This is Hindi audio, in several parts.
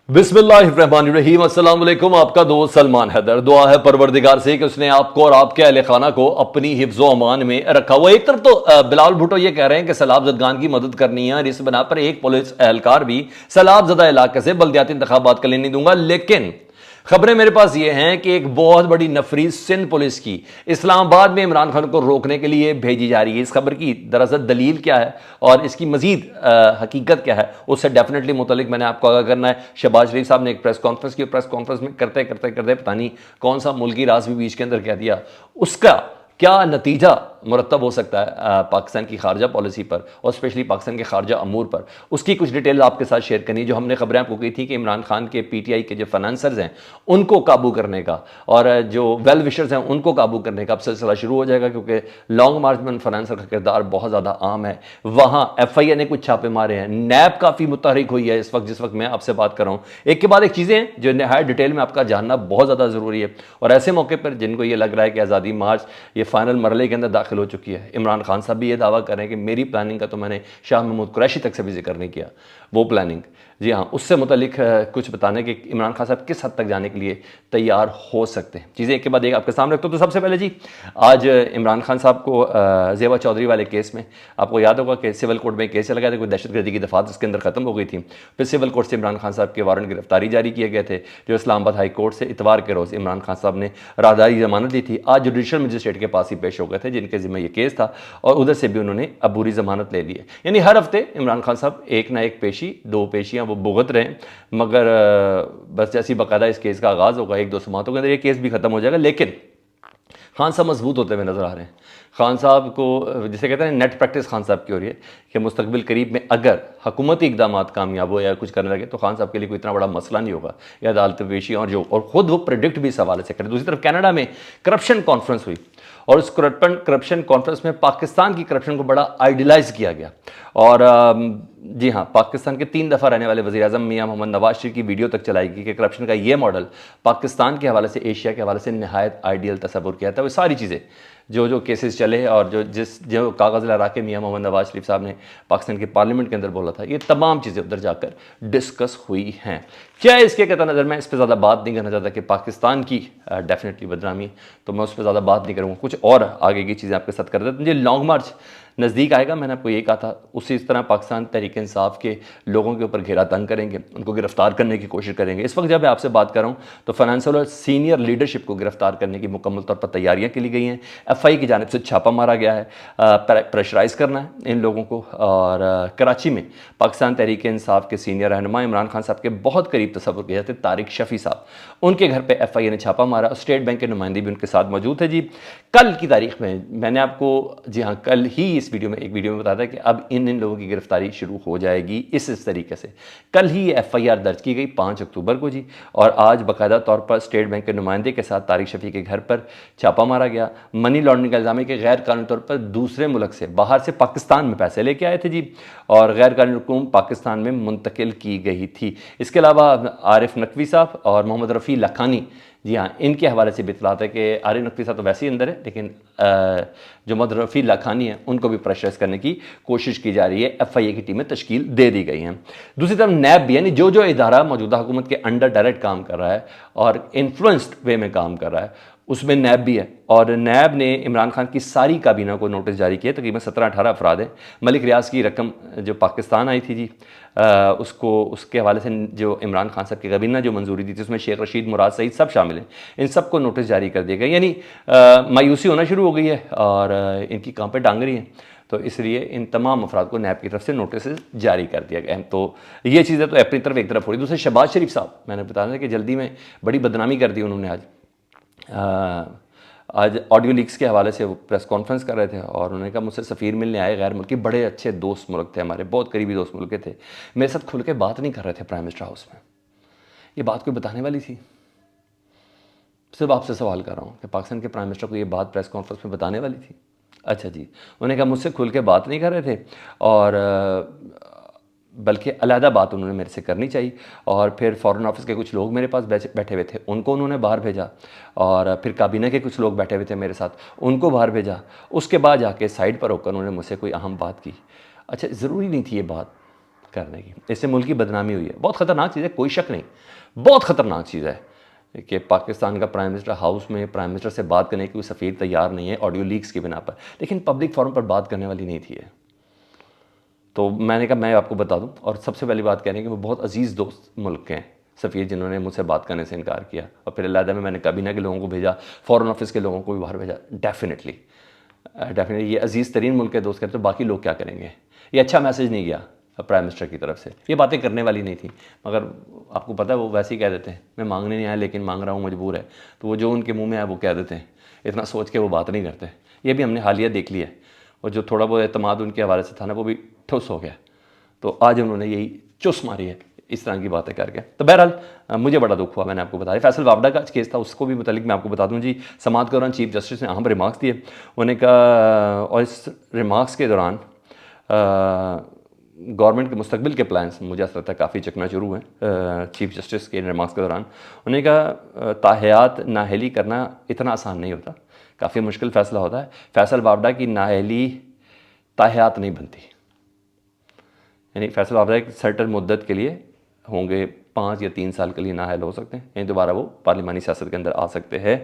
बिस्मिल्लाहिर्रहमानिर्रहीम। अस्सलाम वालेकुम। आपका दोस्त सलमान हैदर। दुआ है परवरदिगार से कि उसने आपको और आपके अहले खाना को अपनी हिफ्ज़ो अमान में रखा हुआ। एक तरफ तो बिलाल भुट्टो ये कह रहे हैं कि सैलाब ज़दगान की मदद करनी है और इस बना पर एक पुलिस एहलकार भी सैलाब ज़दा इलाके से बल्दियाती इंतखाबात के लिए नहीं दूंगा। लेकिन खबरें मेरे पास ये हैं कि एक बहुत बड़ी नफरी सिंध पुलिस की इस्लामाबाद में इमरान खान को रोकने के लिए भेजी जा रही है। इस खबर की दरअसल दलील क्या है और इसकी मजीद हकीकत क्या है, उससे डेफिनेटली मुतलिक मैंने आपको आगाह करना है। शहबाज शरीफ साहब ने एक प्रेस कॉन्फ्रेंस की, प्रेस कॉन्फ्रेंस में करते करते करते पता नहीं कौन सा मुल्की राज भी बीच के अंदर कह दिया, उसका क्या नतीजा मुरतब हो सकता है पाकिस्तान की खारजा पॉलिसी पर और स्पेशली पाकिस्तान के खारजा अमूर पर, उसकी कुछ डिटेल आपके साथ शेयर करनी। जो हमने खबरें आपको की थी कि इमरान खान के पीटीआई के जो फाइनेंसर्स हैं उनको काबू करने का और जो वेल विशर्स हैं उनको काबू करने का अब सिलसिला शुरू हो जाएगा, क्योंकि लॉन्ग मार्च में फाइनेंसर का किरदार बहुत ज़्यादा आम है। वहाँ FIA ने कुछ छापे मारे हैं, नैब काफ़ी मुतहरिक हुई है इस वक्त जिस वक्त मैं आपसे बात कर रहा हूँ। एक के बाद एक चीज़ें हैं जो नहायत डिटेल में आपका जानना बहुत ज़्यादा ज़रूरी है। और ऐसे मौके पर जिनको ये लग रहा है कि आज़ादी मार्च ये फाइनल मरहले के अंदर दाखिल हो चुकी है, इमरान खान साहब भी ये दावा कर रहे हैं कि मेरी प्लानिंग का तो मैंने शाह महमूद कुरैशी तक से भी जिक्र नहीं किया। वो प्लानिंग, जी हाँ, उससे मुतलिक कुछ बताने कि इमरान खान साहब किस हद तक जाने के लिए तैयार हो सकते हैं। चीज़ें एक के बाद एक आपके सामने रखता हूँ। तो सबसे पहले जी, आज इमरान खान साहब को ज़ेबा चौधरी वाले केस में आपको याद होगा कि सिविल कोर्ट में केस चला गया था, कोई दहशतगर्दी की दफात इसके अंदर खत्म हो गई थी। फिर सिविल कोर्ट से इमरान खान साहब के वारंट गिरफ्तारी जारी किए गए थे, जो इस्लामाबाद हाई कोर्ट से इतवार के रोज़ इमरान खान साहब ने राहदारी जमानत दी थी। आज जुडिशल मजिस्ट्रेट के पास ही पेश हो गए थे जिनके जिम्मे ये केस था और उधर से भी उन्होंने अबूरी जमानत ले ली है। यानी हर हफ्ते इमरान खान साहब एक ना एक पेशी, दो पेशियां वो भुगत रहे हैं। मगर बस जैसी बाकायदा इस केस का आगाज़ होगा, एक दो समातों के अंदर ये केस भी खत्म हो जाएगा। लेकिन खान साहब मजबूत होते हुए नजर आ रहे हैं। खान साहब को जिसे कहते हैं नेट प्रैक्टिस खान साहब की हो रही है कि मुस्तकबिल करीब में अगर हुकूमती इकदाम कामयाब हो या कुछ करने लगे तो खान साहब के लिए कोई इतना बड़ा मसला नहीं होगा या अदालत पेशी और खुद वो प्रेडिक्ट भी इस हवाले से करें। दूसरी तरफ कनाडा में करप्शन कॉन्फ्रेंस हुई और उस करप्शन कॉन्फ्रेंस में पाकिस्तान की करप्शन को बड़ा आइडियलाइज किया गया। और जी हाँ, पाकिस्तान के 3 दफ़ा रहने वाले वज़ीर आज़म मियाँ मोहम्मद नवाज शरीफ की वीडियो तक चलाई गई कि करप्शन का ये मॉडल पाकिस्तान के हवाले से, एशिया के हवाले से नहायत आइडियल तस्वुर किया था। वो सारी चीज़ें जो केसेस चले और जो कागज़ लहरा के मियाँ मोहम्मद नवाज शरीफ साहब ने पाकिस्तान के पार्लियामेंट के अंदर बोला था, ये तमाम चीज़ें उधर जाकर डिस्कस हुई हैं। क्या इसके कहता नज़र, मैं इस पर ज़्यादा बात नहीं करना चाहता कि पाकिस्तान की डेफिनेटली बदनामी, तो मैं उस पर ज़्यादा बात नहीं करूँगा। कुछ और आगे की चीज़ें आपके साथ कर देते हैं। मुझे लॉन्ग मार्च नज़दीक आएगा, मैंने आपको ये कहा था, उसी इस तरह पाकिस्तान तहरीक इंसाफ के लोगों के ऊपर घेरा तंग करेंगे, उनको गिरफ्तार करने की कोशिश करेंगे। इस वक्त जब मैं आपसे बात कर रहा हूँ तो फाइनेंशियल और सीनियर लीडरशिप को गिरफ्तार करने की मुकम्मल तौर पर तैयारियाँ की गई हैं। FI की जानिब से छापा मारा गया है, प्रेशराइज करना है इन लोगों को। और कराची में पाकिस्तान तहरीक इंसाफ के सीनियर रहनुमा इमरान खान साहब के बहुत करीब तस्वुर किए जाते तारिक शफ़ी साहब, उनके घर पर FIA ने छापा मारा और स्टेट बैंक के नुमाइंदे भी उनके साथ मौजूद है। जी, कल की तारीख में मैंने आपको, जी हाँ, कल ही इस वीडियो में बताया था कि अब इन लोगों की गिरफ्तारी शुरू हो जाएगी इस तरीके से। कल ही FIR दर्ज की गई 5 अक्टूबर को जी, और आज बाकायदा तौर पर स्टेट बैंक के नुमाइंदे के साथ तारिक शफ़ी के घर पर छापा मारा गया। मनी लॉन्ड्रिंग का इल्ज़ाम है कि गैर कानूनी तौर पर दूसरे मुल्क से, बाहर से पाकिस्तान में पैसे लेके आए थे जी, और गैर कानूनी रकूम पाकिस्तान में मुंतकिल की गई थी। इसके अलावा आरिफ नकवी साहब और मोहम्मद रफ़ी लखानी, जी हाँ, इनके हवाले से भी इतलात है कि आरिफ नकवी साहब तो वैसे ही अंदर है, लेकिन जो मोहम्मद रफ़ी लखानी है उनको भी प्रेशराइज करने की कोशिश की जा रही है। FIA की टीमें तश्कील दे दी गई हैं। दूसरी तरफ नैब भी, यानी जो इदारा मौजूदा हुकूमत के अंडर डायरेक्ट काम कर रहा है और इन्फ्लुएंस्ड वे में काम कर रहा है, उसमें नैब भी है। और नैब ने इमरान खान की सारी काबीना को नोटिस जारी किया। तकरीबन 17-18 अफराद हैं। मलिक रियाज की रकम जो पाकिस्तान आई थी जी, उसको, उसके हवाले से जो इमरान खान साहब की काबीना जो मंजूरी दी थी उसमें शेख रशीद, मुराद सईद सब शामिल हैं। इन सब को नोटिस जारी कर दिया गया। यानी मायूसी होना शुरू हो गई है और इनकी काम पे टांग रही है, तो इसलिए इन तमाम अफराद को नैब की तरफ से नोटिस जारी कर दिया गया है। तो ये चीज़ें तो अपनी तरफ एक तरफ हो रही। दूसरे शहबाज शरीफ साहब, मैंने बताया था कि जल्दी में बड़ी बदनामी कर दी उन्होंने। आज ऑडियो लीक्स के हवाले से वो प्रेस कॉन्फ्रेंस कर रहे थे और उन्होंने कहा मुझसे सफ़ीर मिलने आए गैर मुल्की, बड़े अच्छे दोस्त मुल्क थे हमारे, बहुत करीबी दोस्त मुल्क के थे, मेरे साथ खुल के बात नहीं कर रहे थे प्राइम मिनिस्टर हाउस में। ये बात कोई बताने वाली थी? सिर्फ आपसे सवाल कर रहा हूँ कि पाकिस्तान के प्राइम मिनिस्टर को ये बात प्रेस कॉन्फ्रेंस में बताने वाली थी? अच्छा जी, उन्होंने कहा मुझसे खुल के बात नहीं कर रहे थे और बल्कि अलहदा बात उन्होंने मेरे से करनी चाहिए। और फिर फ़ॉरेन ऑफिस के कुछ लोग मेरे पास बैठे हुए थे, उनको उन्होंने बाहर भेजा, और फिर काबीना के कुछ लोग बैठे हुए थे मेरे साथ, उनको बाहर भेजा। उसके बाद जाके साइड पर होकर उन्होंने मुझसे कोई अहम बात की। अच्छा, ज़रूरी नहीं थी ये बात करने की। इससे मुल्क की बदनामी हुई है, बहुत ख़तरनाक चीज़ है, कोई शक नहीं, बहुत ख़तरनाक चीज़ है कि पाकिस्तान का प्राइम मिनिस्टर हाउस में प्राइम मिनिस्टर से बात करने की कोई सफ़ीर तैयार नहीं है ऑडियो लीक्स की बिना पर, लेकिन पब्लिक फोरम पर बात करने वाली नहीं थी ये। तो मैंने कहा मैं आपको बता दूं, और सबसे पहली बात कह रहे हैं कि वो बहुत अजीज़ दोस्त मुल्क के हैं सफ़ीर, जिन्होंने मुझसे बात करने से इनकार किया। और फिर अलहदा में मैंने काबीना के लोगों को भेजा, फ़ॉरेन ऑफिस के लोगों को भी बाहर भेजा। डेफिनेटली ये अजीज़ तरीन मुल्क के दोस्त कहते तो बाकी लोग क्या करेंगे। ये अच्छा मैसेज नहीं गया प्राइम मिनिस्टर की तरफ से, ये बातें करने वाली नहीं थी, मगर आपको पता है वो वैसे ही कह देते हैं मैं मांगने नहीं आया लेकिन मांग रहा हूँ, मजबूर है। तो वो जो उनके मुंह में आया वो कह देते हैं, इतना सोच के वो बात नहीं करते। ये भी हमने हालिया देख लिया है, और जो थोड़ा बहुत एतमाद उनके हवाले से था ना वो भी ठुस हो गया। तो आज उन्होंने यही चुस मारी है इस तरह की बातें करके। तो बहरहाल मुझे बड़ा दुख हुआ, मैंने आपको बताया। फैसल वावडा का केस था, उसको भी मुतालिक मैं आपको बता दूं जी। समाअत के दौरान चीफ जस्टिस ने अहम रिमार्क्स दिए। उन्होंने कहा, और इस रिमार्क्स के दौरान गवर्नमेंट के मुस्तकबिल के प्लान्स मुझे ऐसा लगता है काफ़ी चकनाचूर हुए चीफ जस्टिस के रिमार्क्स के दौरान। उन्होंने कहा ताहयात नाअहली करना इतना आसान नहीं होता, काफ़ी मुश्किल फ़ैसला होता है। फैसल वावडा की नाअहली ताहयात नहीं बनती, यानी फैसल वावडा एक सर्टन मुद्दत के लिए होंगे, 5 या 3 साल के लिए नाअहल हो सकते हैं, यानी दोबारा वो पार्लिमानी सियासत के अंदर आ सकते हैं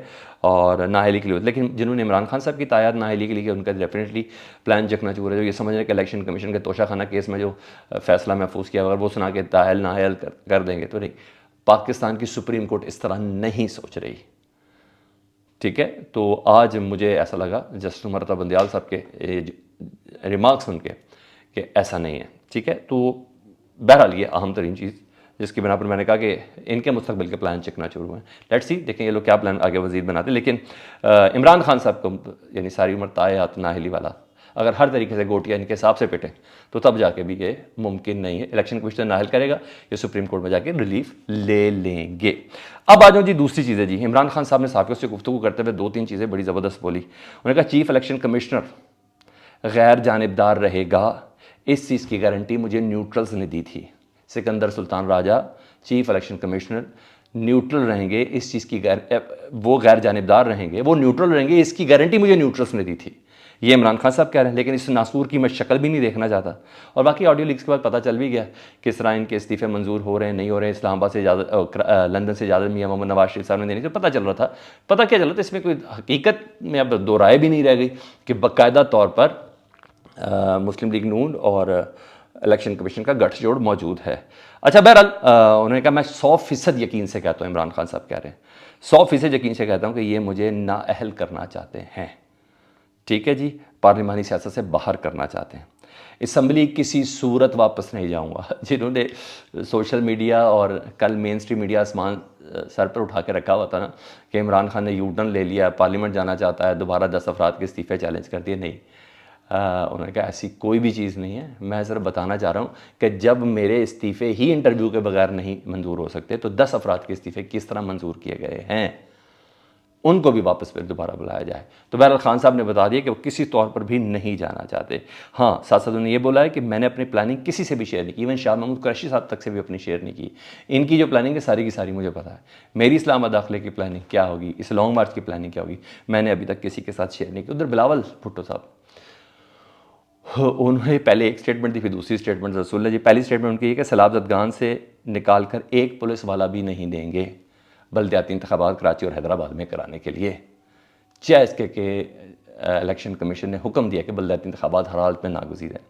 और नाअहली के लिए। लेकिन जिन्होंने इमरान खान साहब की तायात नाअहली के लिए उनका डेफिनेटली प्लान चकनाचूर है। जो ये समझ रहे हैं कि इलेक्शन कमीशन के तोशाखाना केस में जो फैसला महफूज किया, अगर वो सुना के ताहल नाअहल कर देंगे तो नहीं, पाकिस्तान की सुप्रीम कोर्ट इस तरह नहीं सोच रही, ठीक है। तो आज मुझे ऐसा लगा जस्टिस उमर अता बंदयाल साहब के रिमार्क्स सुन के कि ऐसा नहीं है, ठीक है। तो बहरहाल ये अहम तरीन चीज़ जिसकी बिना पर मैंने कहा कि इनके मुस्तकबिल के प्लान चकनाचूर हुए हैं। लेट्स सी, देखें ये लोग क्या प्लान आगे वजीर बनाते हैं। लेकिन इमरान खान साहब को यानी सारी उम्र तायात नाअहली वाला अगर हर तरीके से गोटियाँ इनके हिसाब से पिटें तो तब जाके भी ये मुमकिन नहीं है। इलेक्शन कमीशन नाअहल करेगा, ये सुप्रीम कोर्ट में जाके रिलीफ ले लेंगे। अब आ जाओ जी दूसरी चीज़ है जी, इमरान खान साहब ने साफियों से गुफ्तगू करते हुए 2-3 चीज़ें बड़ी ज़बरदस्त बोली। उन्होंने कहा चीफ इलेक्शन कमिश्नर गैर जानिबदार रहेगा, इस चीज़ की गारंटी मुझे न्यूट्रल्स ने दी थी। Sikandar Sultan Raja chief election commissioner neutral रहेंगे, इस चीज़ की वो गैर जानिबदार रहेंगे, वो न्यूट्रल रहेंगे, इसकी गारंटी मुझे न्यूट्रल्स ने दी थी। ये इमरान खान साहब कह रहे हैं, लेकिन इस नासूर की मैं शक्ल भी नहीं देखना चाहता। और बाकी ऑडियो लीक्स के बाद पता चल भी गया किस तरह इनके इस्तीफे मंजूर हो रहे हैं, नहीं हो रहे हैं। इस्लामाबाद से ज़्यादा लंदन से ज़्यादा मियां मोहम्मद नवाज शरीफ साहब ने देने से पता चल रहा था। पता क्या चल रहा था, इसमें कोई हकीकत में अब दो राय भी नहीं रह गई कि बाकायदा तौर पर मुस्लिम लीग नून और इलेक्शन कमीशन का गठजोड़ मौजूद है। अच्छा बहरहाल उन्होंने कहा मैं 100% यकीन से कहता हूँ, इमरान खान साहब कह रहे हैं 100% यकीन से कहता हूँ कि ये मुझे नाअहल करना चाहते हैं, ठीक है जी, पार्लिमानी सियासत से बाहर करना चाहते हैं। असम्बली किसी सूरत वापस नहीं जाऊंगा। जिन्होंने सोशल मीडिया और कल मेन स्ट्रीम मीडिया आसमान सर पर उठा के रखा हुआ था ना कि इमरान खान ने यूटर्न ले लिया, पार्लियामेंट जाना चाहता है, दोबारा 10 अफराद के इस्तीफे चैलेंज कर दिए, नहीं, उन्होंने कहा ऐसी कोई भी चीज़ नहीं है। मैं सिर्फ बताना चाह रहा हूँ कि जब मेरे इस्तीफ़े ही इंटरव्यू के बगैर नहीं मंजूर हो सकते तो 10 अफराद के इस्तीफ़े किस तरह मंजूर किए गए हैं, उनको भी वापस फिर दोबारा बुलाया जाए। तो बहरहाल खान साहब ने बता दिया कि वो किसी तौर पर भी नहीं जाना चाहते। हाँ, साथ साथ उन्होंने ये बोला है कि मैंने अपनी प्लानिंग किसी से भी शेयर नहीं की, इवन शाह महमूद कुरैशी साहब तक से भी अपनी शेयर नहीं की। इनकी जो प्लानिंग है सारी की सारी मुझे पता है। मेरी इस्लामाबाद दाखिले की प्लानिंग क्या होगी, इस लॉन्ग मार्च की प्लानिंग क्या होगी, मैंने अभी तक किसी के साथ शेयर नहीं की। उधर बिलावल भुट्टो साहब, उन्होंने पहले एक स्टेटमेंट दी, फिर दूसरी स्टेटमेंट रसूल जी। पहली स्टेटमेंट उनकी ये कि सैलाब ज़दगान से निकाल कर एक पुलिस वाला भी नहीं देंगे बल्दियाती इंतखाबात कराची और हैदराबाद में कराने के लिए। इसके इलेक्शन कमीशन ने हुक्म दिया कि बल्दियाती इंतखाबात हर हालत में नागुज़ीर है।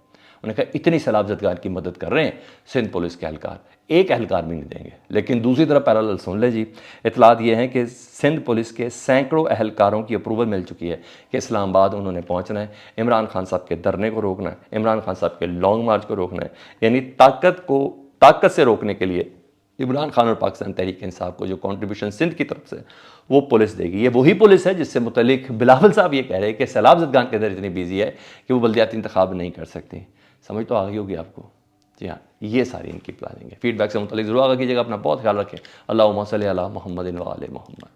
उन्होंने कहा इतनी सैलाब ज़दगान की मदद कर रहे हैं सिंध पुलिस के एहलकार, एक एहलकार भी नहीं देंगे। लेकिन दूसरी तरफ पैरेलल सुन ले जी, इतलात ये हैं कि सिंध पुलिस के सैकड़ों एहलकारों की अप्रूवल मिल चुकी है कि इस्लामाबाद उन्होंने पहुंचना है, इमरान खान साहब के धरने को रोकना है, इमरान खान साहब के लॉन्ग मार्च को रोकना है। यानी ताकत से रोकने के लिए इमरान खान और पाकिस्तान तहरीक इंसाफ को जो कंट्रीब्यूशन सिंध की तरफ से वो पुलिस देगी। ये वही पुलिस है जिससे मुतल्लिक बिलावल साहब ये कह रहे हैं कि सैलाब ज़दगान के अंदर इतनी बिजी है कि वो बल्दियाती इंतखाब नहीं कर सकती। समझ तो आ गई होगी आपको। जी हाँ, ये सारी इनकी प्लानिंग है। फीडबैक से मुतल्लिक ज़रूर आगा कीजिएगा। अपना बहुत ख्याल रखें। अल्लाहुम्मा सल्ली अला मुहम्मदिन व आले मुहम्मद।